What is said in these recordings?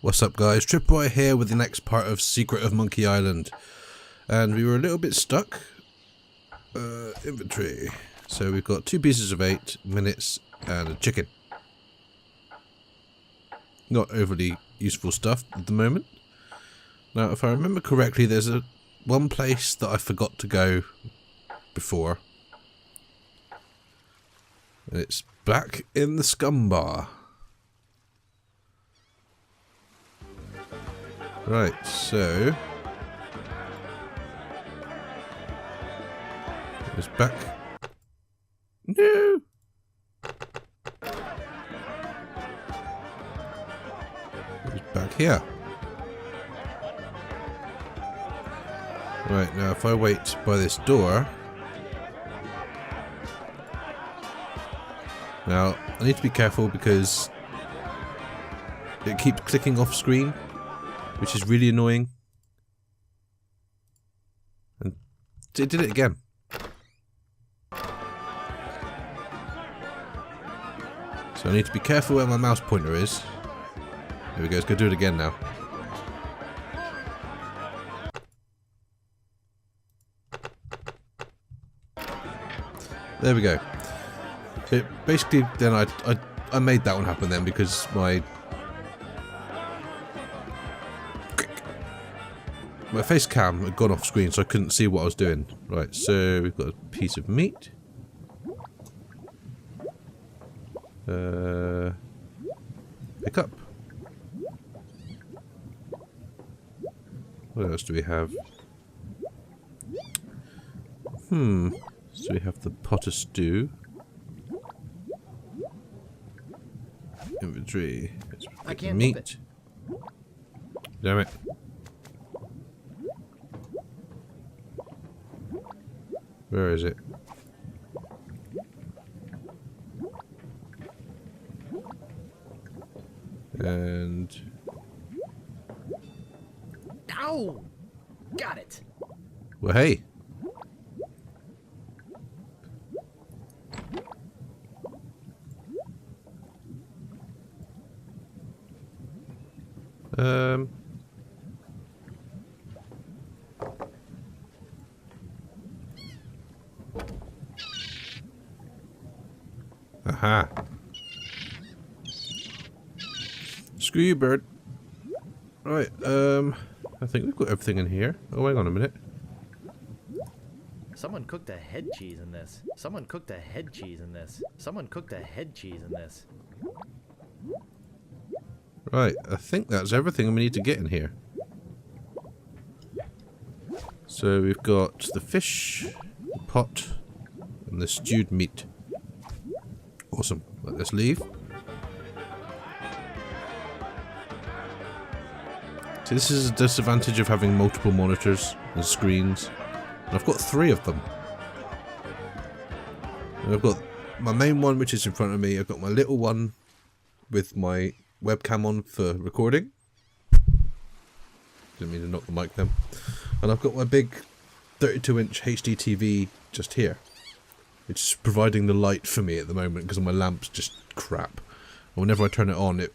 What's up guys, Tripwire here with the next part of Secret of Monkey Island. And we were a little bit stuck. Inventory. So we've got 2 pieces of 8 minutes and a chicken. Not overly useful stuff at the moment. Now if I remember correctly, there's one place that I forgot to go before. And it's back in the scum bar. Right, so it's back. No. It's back here. Right, now if I wait by this door. Now, I need to be careful because it keeps clicking off screen, which is really annoying. And it did it again. So I need to be careful where my mouse pointer is. There we go, let's go do it again now. There we go. So basically then I made that one happen then because my face cam had gone off screen, so I couldn't see what I was doing. Right, so we've got a piece of meat. Pick up. What else do we have? So we have the pot of stew. Inventory. I can't meat. Damn it. Where is it? And ow! Got it. well, hey. Aha. Screw you, bird. Right, I think we've got everything in here. Oh, hang on a minute. Someone cooked a head cheese in this. Someone cooked a head cheese in this. Someone cooked a head cheese in this. Right, I think that's everything we need to get in here. So we've got the fish, the pot, and the stewed meat. Awesome. Let's leave. See, this is a disadvantage of having multiple monitors and screens. And I've got 3 of them. And I've got my main one, which is in front of me. I've got my little one with my webcam on for recording. Didn't mean to knock the mic then. And I've got my big 32-inch HD TV just here. It's just providing the light for me at the moment because my lamp's just crap. And whenever I turn it on, it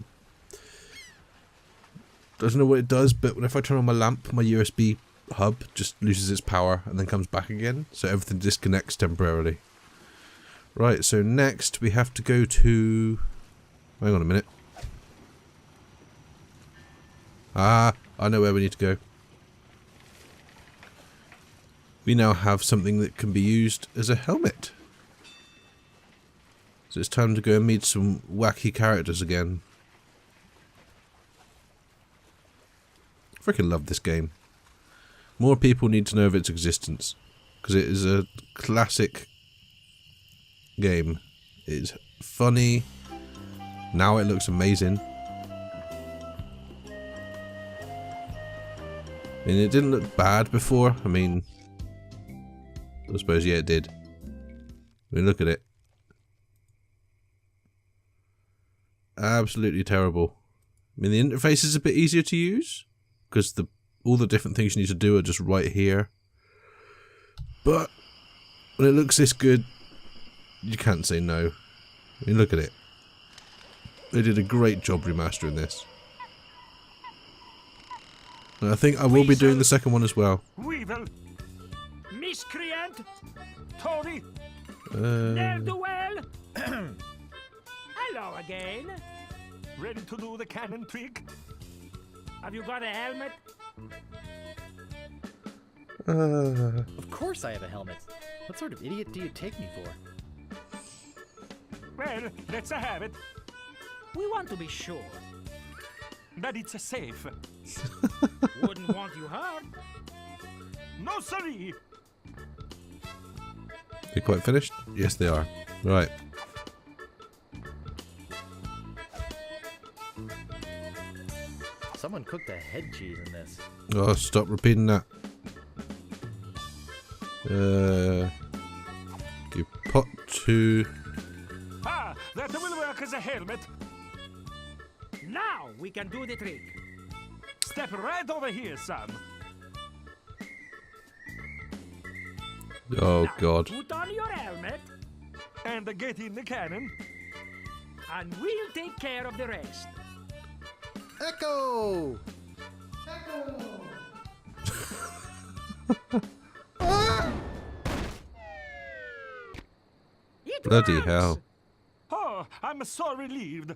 doesn't know what it does, but whenever I turn on my lamp, my USB hub just loses its power and then comes back again. So everything disconnects temporarily. Right, so next we have to go to... hang on a minute. Ah, I know where we need to go. We now have something that can be used as a helmet. So it's time to go and meet some wacky characters again. Freaking love this game. More people need to know of its existence. Because it is a classic game. It's funny. Now it looks amazing. I mean, it didn't look bad before. I mean, I suppose, yeah, it did. I mean, look at it. Absolutely terrible. I mean, the interface is a bit easier to use because all the different things you need to do are just right here. But when it looks this good, you can't say no. I mean, look at it. They did a great job remastering this. I think I will be doing the second one as well. Weevil. Miscreant. Tory. Uh, Hello again. Ready to do the cannon trick? Have you got a helmet? Of course I have a helmet. What sort of idiot do you take me for? Well, let's have it. We want to be sure that it's safe. Wouldn't want you hurt. No, sorry. They quite finished? Yes, they are. Right. Someone cooked a head cheese in this. Oh, stop repeating that. You pot to... Ah, that will work as a helmet. Now we can do the trick. Step right over here, son. Oh, Now, God. put on your helmet and get in the cannon, and we'll take care of the rest. Echo! It Bloody works. hell. Oh, I'm so relieved.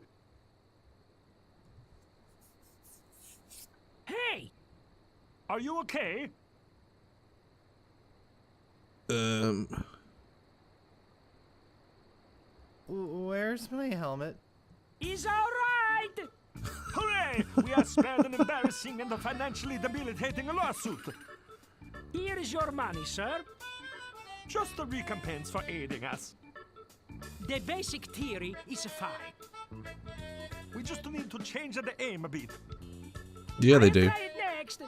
Hey! Are you okay? Where's my helmet? He's all right! Hooray! We are spared an embarrassing and financially debilitating lawsuit. Here is your money, sir. Just a recompense for aiding us. The basic theory is fine. We just need to change the aim a bit. Yeah, they do. Try it next.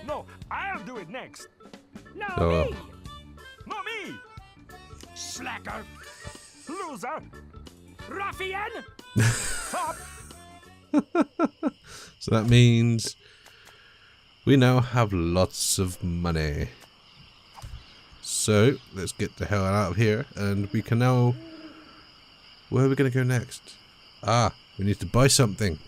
No, I'll do it next. No, Oh. me. Not me. Slacker. Loser. Ruffian. Top. So that means we now have lots of money. So let's get the hell out of here, and we can now... Where are we going to go next? Ah, we need to buy something.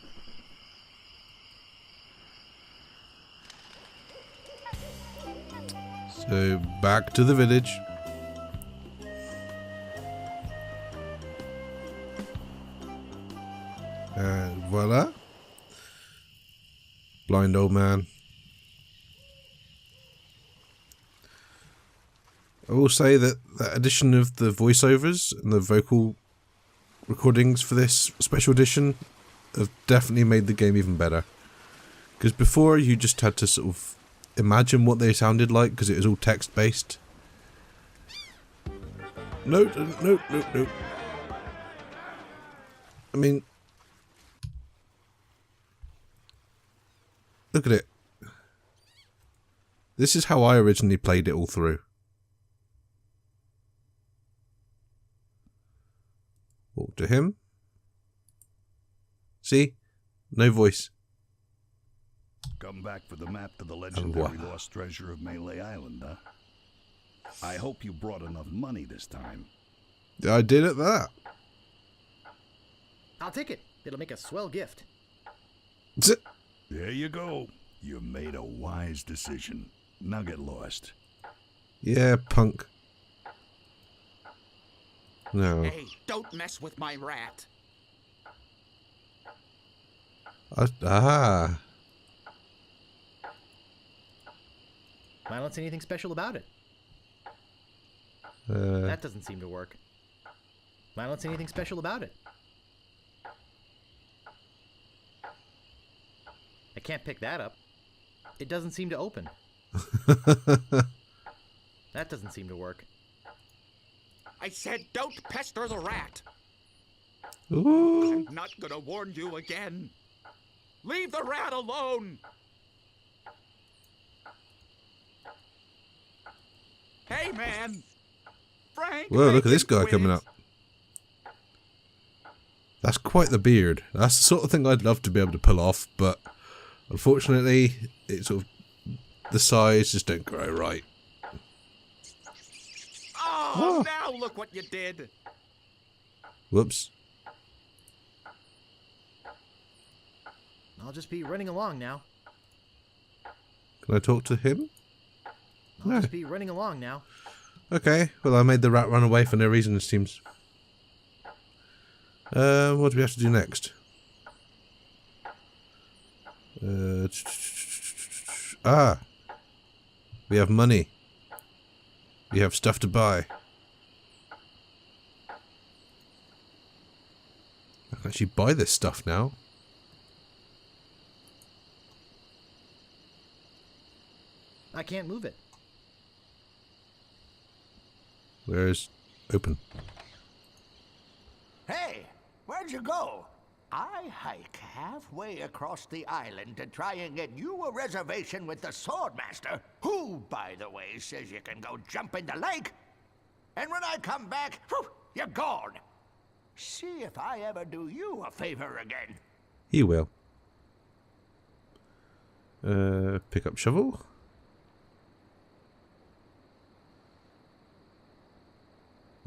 So back to the village. And voila. Blind old man. I will say that the addition of the voiceovers and the vocal recordings for this special edition have definitely made the game even better. Because before you just had to sort of imagine what they sounded like because it was all text based. No. I mean, look at it. This is how I originally played it all through. Walk to him. See? No voice. Come back for the map to the legendary lost treasure of Melee Island, huh? I hope you brought enough money this time. I did at that. I'll take it. It'll make a swell gift. There you go. You made a wise decision. Now get lost. Yeah, punk. No. Hey, don't mess with my rat. Ah. I don't see anything special about it. Uh, That doesn't seem to work. I don't see anything special about it. I can't pick that up. It doesn't seem to open. That doesn't seem to work. I said don't pester the rat. Ooh. I'm not gonna warn you again. Leave the rat alone. Hey, man. Frank. Whoa, look at this making guy coming quiz. up. That's quite the beard. That's the sort of thing I'd love to be able to pull off, but unfortunately, it's sort of the size just don't grow right. Oh, now look what you did. Whoops. I'll just be running along now. Can I talk to him? I'll just be running along now. Okay, well I made the rat run away for no reason, it seems. What do we have to do next? We have money. We have stuff to buy. I can actually buy this stuff now. I can't move it. Where's open? Hey, where'd you go? I hike halfway across the island to try and get you a reservation with the Swordmaster, who, by the way, says you can go jump in the lake. And when I come back, whew, you're gone. See if I ever do you a favor again. He will. Pick up shovel.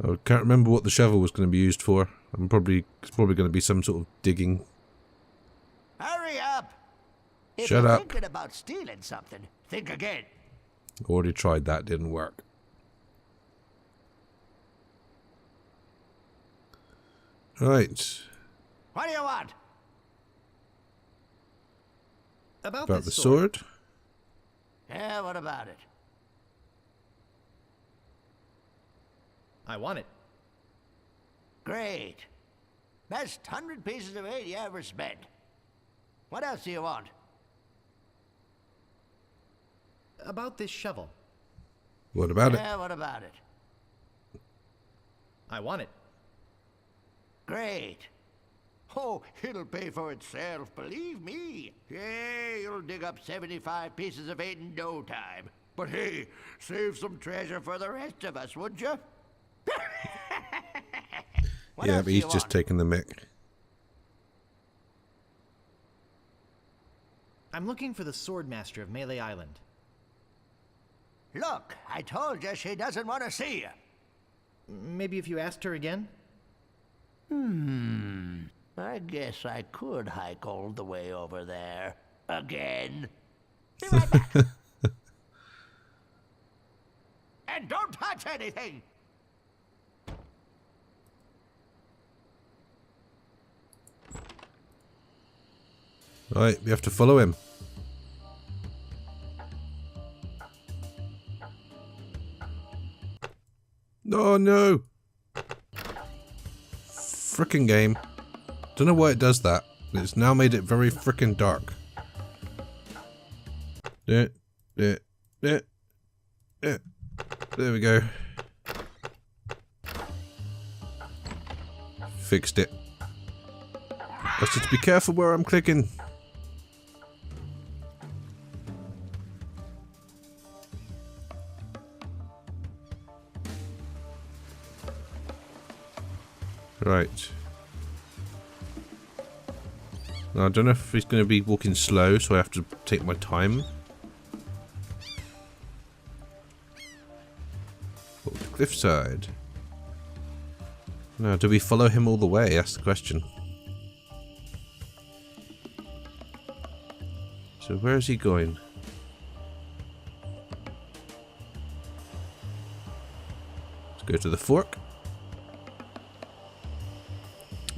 I can't remember what the shovel was going to be used for. It's probably going to be some sort of digging. Hurry up! If Shut you're up. thinking about stealing something, think again. Already tried that, didn't work. Right. What do you want? About About the this sword. Yeah, what about it? I want it. Great. Best 100 pieces of 8 you ever spent. What else do you want? About this shovel. What about it? Yeah, what about it? I want it. Great. Oh, it'll pay for itself, believe me. Yeah, you'll dig up 75 pieces of 8 in no time. But hey, save some treasure for the rest of us, would you? What Yeah, else but do he's you just want? taking the mick. I'm looking for the Swordmaster of Melee Island. Look, I told you she doesn't want to see you. Maybe if you asked her again? I guess I could hike all the way over there. Again. Be right back. And don't touch anything! Right, we have to follow him. Oh no! Frickin' game. Don't know why it does that. It's now made it very frickin' dark. There we go. Fixed it. I have to be careful where I'm clicking. Right. Now, I don't know if he's going to be walking slow, so I have to take my time. Oh, the cliffside. Now, do we follow him all the way? That's the question. So where is he going? Let's go to the fork.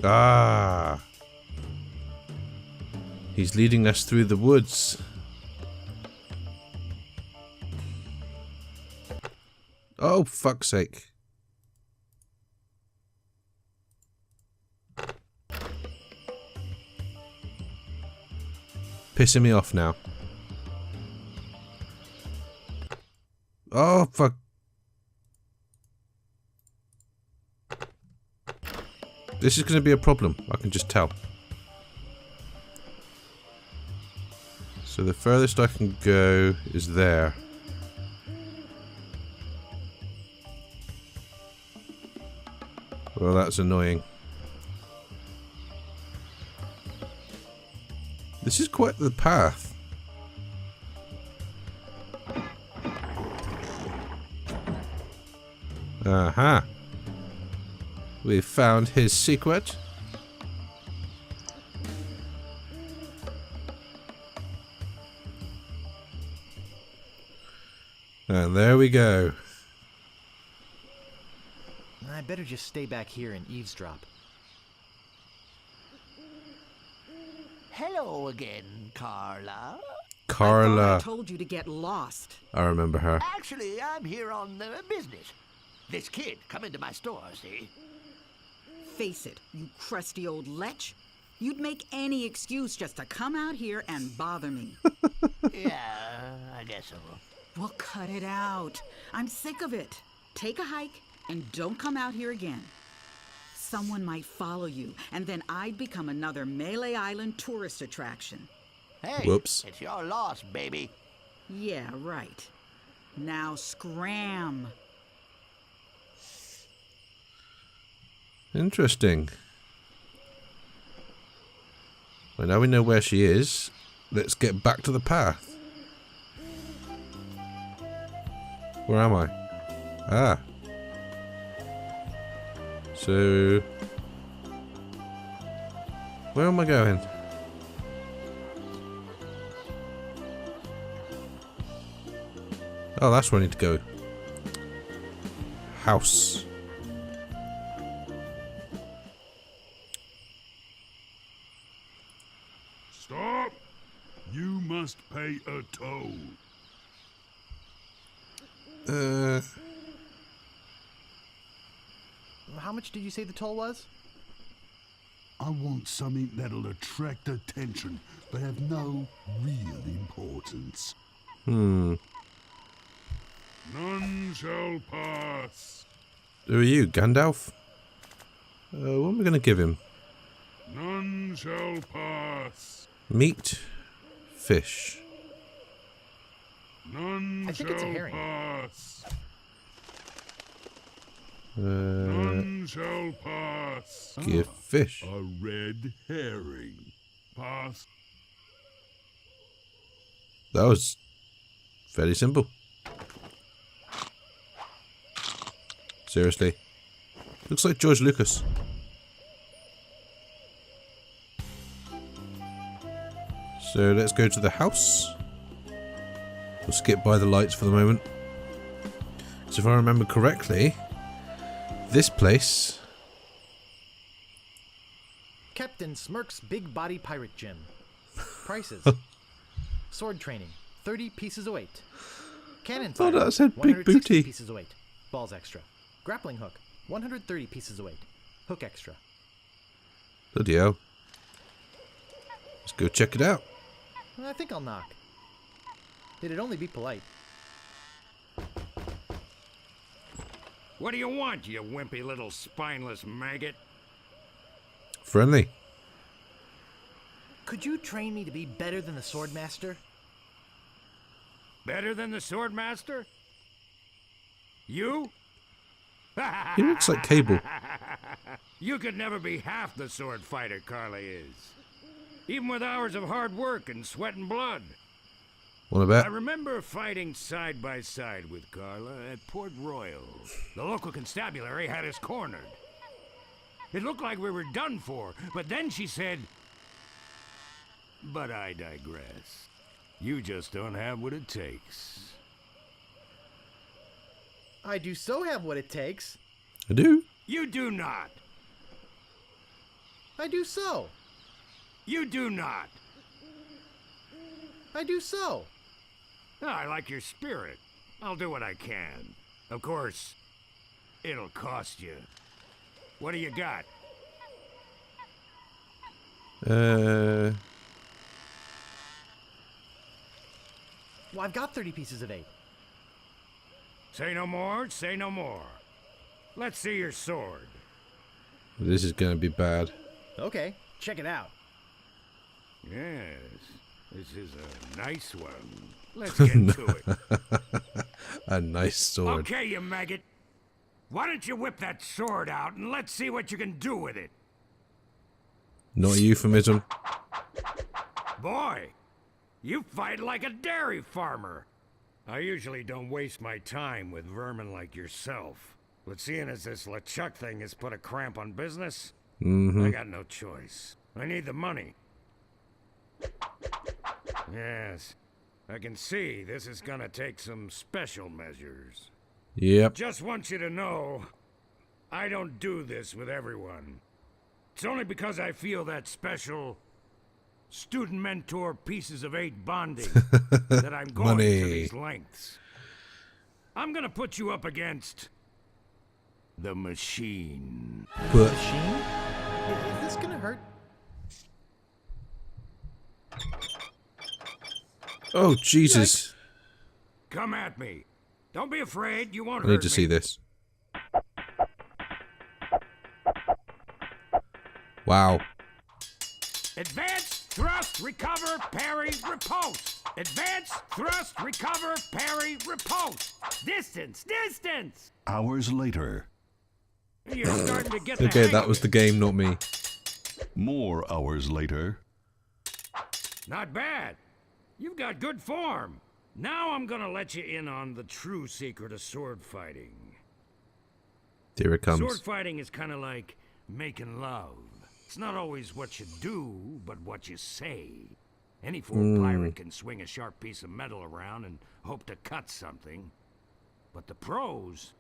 Ah! He's leading us through the woods. Oh, fuck's sake. Pissing me off now. Oh, fuck. This is going to be a problem, I can just tell. So the furthest I can go is there. Well, that's annoying. This is quite the path. Aha. We've found his secret. And there we go. I better just stay back here and eavesdrop. Hello again, Carla. Carla. I told you to get lost. I remember her. Actually, I'm here on business. This kid come into my store, see? Face it, you crusty old lech. You'd make any excuse just to come out here and bother me. Yeah, I guess so. Well, cut it out. I'm sick of it. Take a hike and don't come out here again. Someone might follow you, and then I'd become another Melee Island tourist attraction. Hey, Whoops. it's your loss, baby. Yeah, right. Now scram. Interesting. Well, now we know where she is. Let's get back to the path. Where am I? Ah. So... where am I going? Oh, that's where I need to go. House. Stop! You must pay a toll. How much did you say the toll was? I want something that'll attract attention, but have no real importance. Hmm. None shall pass. Who are you, Gandalf? What am I going to give him? None shall pass. Meat, fish. None I think shall it's a herring. pass. Uh, None shall pass. give fish. A red herring. Pass. That was fairly simple. Seriously. Looks like George Lucas. So let's go to the house. We'll skip by the lights for the moment. So if I remember correctly, this place... Captain Smirk's Big Body Pirate Gym. Prices. Sword training, 30 pieces of weight. Cannon thought fire, that said big 160 booty. pieces of weight. Balls extra. Grappling hook, 130 pieces of weight. Hook extra. Bloody hell. Let's go check it out. I think I'll knock. It'd only be polite. What do you want, you wimpy little spineless maggot? Friendly. Could you train me to be better than the Swordmaster? Better than the Swordmaster? You? He looks like Cable. You could never be half the sword fighter Carla is. Even with hours of hard work and sweat and blood. Want a I bet? remember fighting side by side with Carla at Port Royal. The local constabulary had us cornered. It looked like we were done for, but then she said... But I digress. You just don't have what it takes. I do so have what it takes. I do. You do not. I do so. You do not. I do so. I like your spirit. I'll do what I can. Of course, it'll cost you. What do you got? Well, I've got 30 pieces of 8. Say no more, say no more. Let's see your sword. This is going to be bad. Okay, check it out. Yes, this is a nice one. Let's get to it. A nice sword. Okay, you maggot. Why don't you whip that sword out and let's see what you can do with it? Not a euphemism. Boy, you fight like a dairy farmer. I usually don't waste my time with vermin like yourself. But seeing as this LeChuck thing has put a cramp on business, I got no choice. I need the money. Yes, I can see this is gonna take some special measures. Yep. Just want you to know, I don't do this with everyone. It's only because I feel that special student mentor pieces of 8 bonding that I'm going to these lengths. I'm gonna put you up against the machine. But Machine? Is this gonna hurt? oh Jesus! Come at me. Don't be afraid, you won't I hurt need to see this. Wow. Advance, thrust, recover, parry, repulse. Advance, thrust, recover, parry, repulse. Distance, distance! Hours later. You're starting to get the Okay, hang that of was it. the game, not me. More hours later. Not bad. You've got good form. Now I'm gonna let you in on the true secret of sword fighting. Here it comes. Sword fighting is kind of like making love. It's not always what you do, but what you say. Any fool pirate can swing a sharp piece of metal around and hope to cut something. But the pros,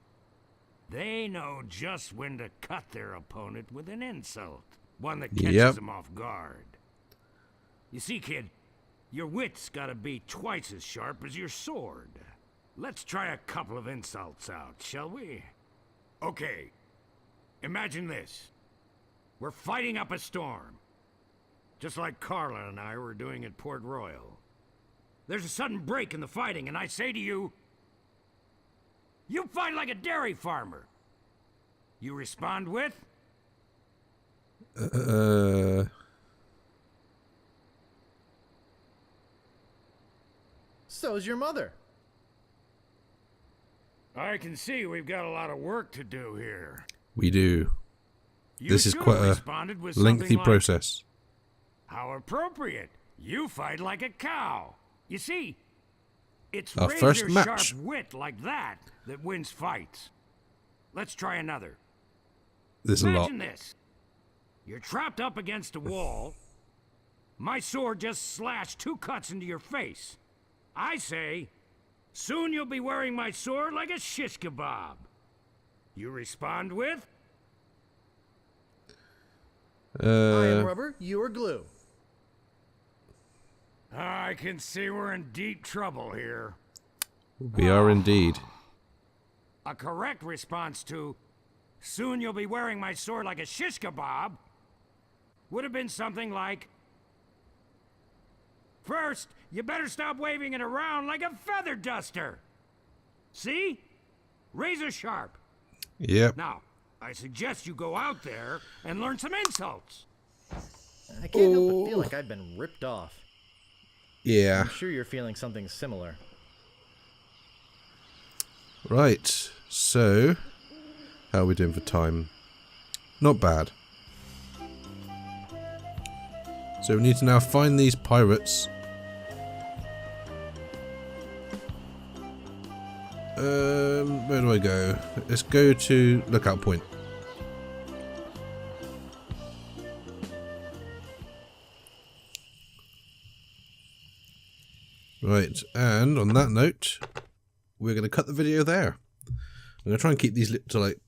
they know just when to cut their opponent with an insult. One that catches them off guard. You see, kid, your wit's gotta be twice as sharp as your sword. Let's try a couple of insults out, shall we? Okay, imagine this. We're fighting up a storm. Just like Carla and I were doing at Port Royal. There's a sudden break in the fighting, and I say to you, you fight like a dairy farmer. You respond with? So's your mother. I can see we've got a lot of work to do here. We do. You This is should quite have a responded with lengthy something like, process. how appropriate. You fight like a cow. You see, it's Our first razor-sharp match. wit like that that wins fights. Let's try another. There's a lot. Imagine this. You're trapped up against a wall. My sword just slashed 2 cuts into your face. I say, soon you'll be wearing my sword like a shish kebab. You respond with? I am rubber, you are glue. I can see we're in deep trouble here. We are indeed. A correct response to, soon you'll be wearing my sword like a shish kebab, would have been something like, first, you better stop waving it around like a feather duster. See? Razor sharp. Yep. Now, I suggest you go out there and learn some insults. I can't help but feel like I've been ripped off. Yeah. I'm sure you're feeling something similar. Right. So, how are we doing for time? Not bad. So we need to now find these pirates. Where do I go? Let's go to Lookout Point. Right, and on that note, we're going to cut the video there. I'm going to try and keep these to like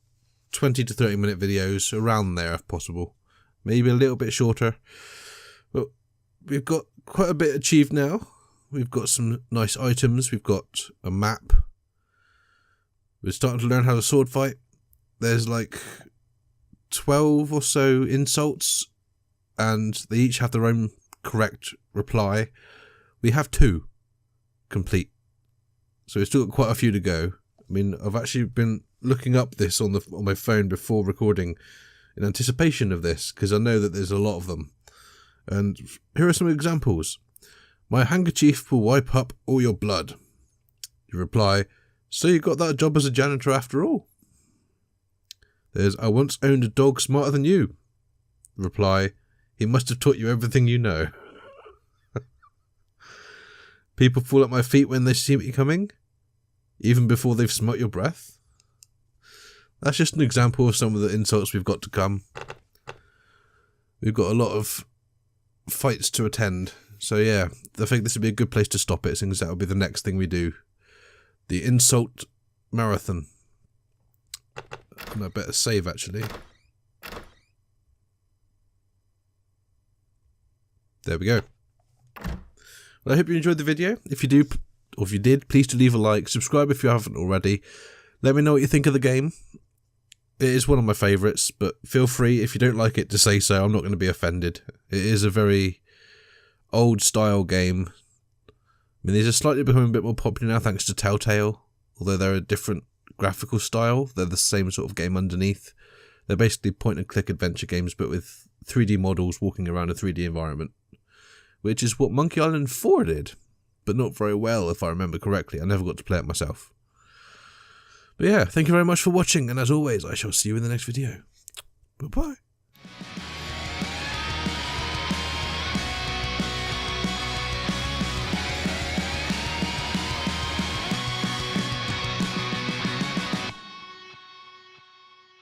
20 to 30 minute videos, around there if possible. Maybe a little bit shorter. But we've got quite a bit achieved now. We've got some nice items. We've got a map. We're starting to learn how to sword fight. There's like 12 or so insults, and they each have their own correct reply. We have 2 complete. So we've still got quite a few to go. I mean, I've actually been looking up this on my phone before recording in anticipation of this, because I know that there's a lot of them. And here are some examples. My handkerchief will wipe up all your blood. You reply, so you got that job as a janitor after all? There's, I once owned a dog smarter than you. Reply, he must have taught you everything you know. People fall at my feet when they see me coming, even before they've smelt your breath. That's just an example of some of the insults we've got to come. We've got a lot of fights to attend So yeah, I think this would be a good place to stop it, since that will be the next thing we do. The Insult Marathon. And I better save, actually. There we go. Well, I hope you enjoyed the video. If you do, or if you did, please do leave a like. Subscribe if you haven't already. Let me know what you think of the game. It is one of my favourites, but feel free, if you don't like it, to say so. I'm not going to be offended. It is a very old style game. I mean, these are slightly becoming a bit more popular now thanks to Telltale. Although they're a different graphical style, they're the same sort of game underneath. They're basically point-and-click adventure games, but with 3D models walking around a 3D environment. Which is what Monkey Island 4 did, but not very well, if I remember correctly. I never got to play it myself. But yeah, thank you very much for watching, and as always, I shall see you in the next video. Bye-bye.